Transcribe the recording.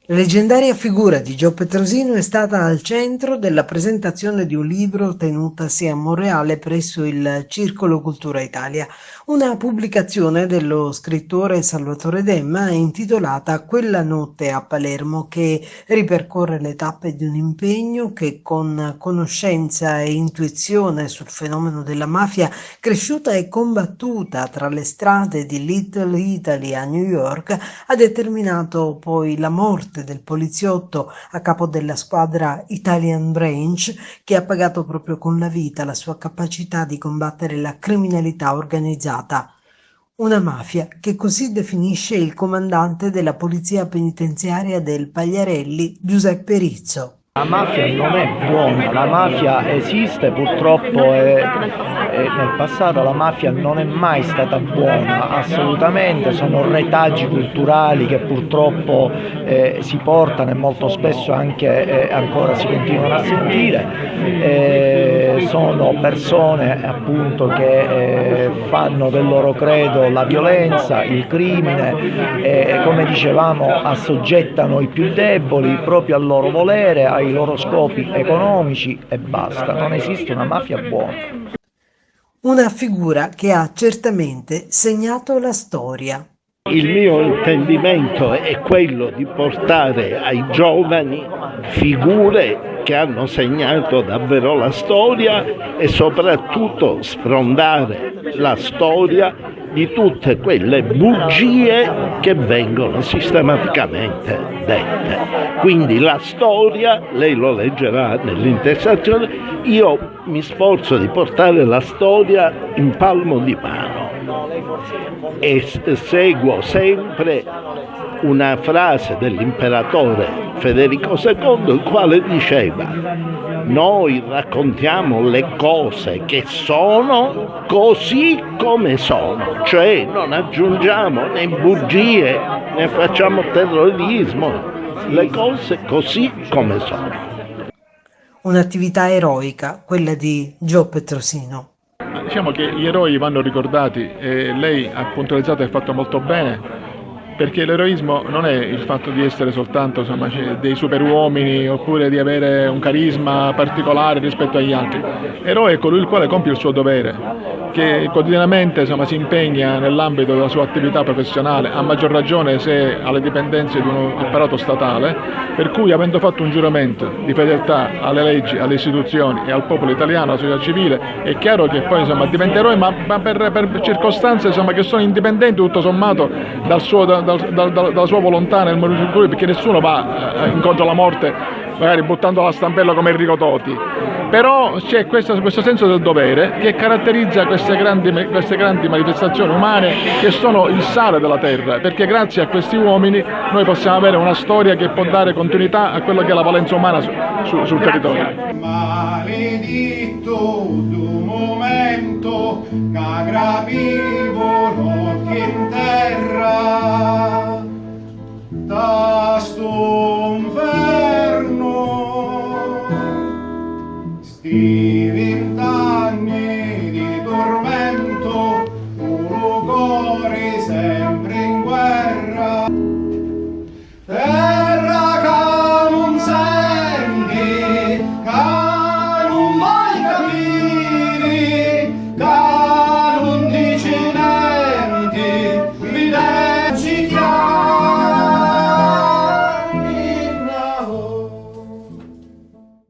La leggendaria figura di Gio Petrosino è stata al centro della presentazione di un libro tenutasi a Monreale presso il Circolo Cultura Italia, una pubblicazione dello scrittore Salvatore Demma intitolata Quella notte a Palermo, che ripercorre le tappe di un impegno che con conoscenza e intuizione sul fenomeno della mafia cresciuta e combattuta tra le strade di Little Italy a New York ha determinato poi la morte del poliziotto a capo della squadra Italian Branch, che ha pagato proprio con la vita la sua capacità di combattere la criminalità organizzata. Una mafia che così definisce il comandante della polizia penitenziaria del Pagliarelli, Giuseppe Rizzo. La mafia non è buona, la mafia esiste purtroppo e nel passato la mafia non è mai stata buona, assolutamente, sono retaggi culturali che purtroppo si portano e molto spesso anche ancora si continuano a sentire, sono persone appunto che fanno del loro credo la violenza, il crimine, come dicevamo assoggettano i più deboli proprio al loro volere, ai loro scopi economici e basta, non esiste una mafia buona. Una figura che ha certamente segnato la storia. Il mio intendimento è quello di portare ai giovani figure che hanno segnato davvero la storia e soprattutto sfrondare la storia di tutte quelle bugie che vengono sistematicamente dette. Quindi la storia, lei lo leggerà nell'intestazione, io mi sforzo di portare la storia in palmo di mano e seguo sempre una frase dell'imperatore Federico II, il quale diceva: noi raccontiamo le cose che sono così come sono, cioè non aggiungiamo né bugie né facciamo terrorismo, le cose così come sono. Un'attività eroica, quella di Gio Petrosino. Diciamo che gli eroi vanno ricordati e lei ha puntualizzato e fatto molto bene, perché l'eroismo non è il fatto di essere soltanto dei superuomini oppure di avere un carisma particolare rispetto agli altri. Eroe è colui il quale compie il suo dovere, che quotidianamente si impegna nell'ambito della sua attività professionale, a maggior ragione se alle dipendenze di un apparato statale, per cui avendo fatto un giuramento di fedeltà alle leggi, alle istituzioni e al popolo italiano, alla società civile, è chiaro che poi diventa eroe, ma per circostanze che sono indipendenti tutto sommato dalla sua volontà nel momento in cui, perché nessuno va incontro alla morte magari buttando la stampella come Enrico Toti, però c'è questo senso del dovere che caratterizza queste grandi manifestazioni umane che sono il sale della terra, perché grazie a questi uomini noi possiamo avere una storia che può dare continuità a quello che è la valenza umana sul territorio. Maledetto d'un momento c'aggravivo l'occhi in terra da sto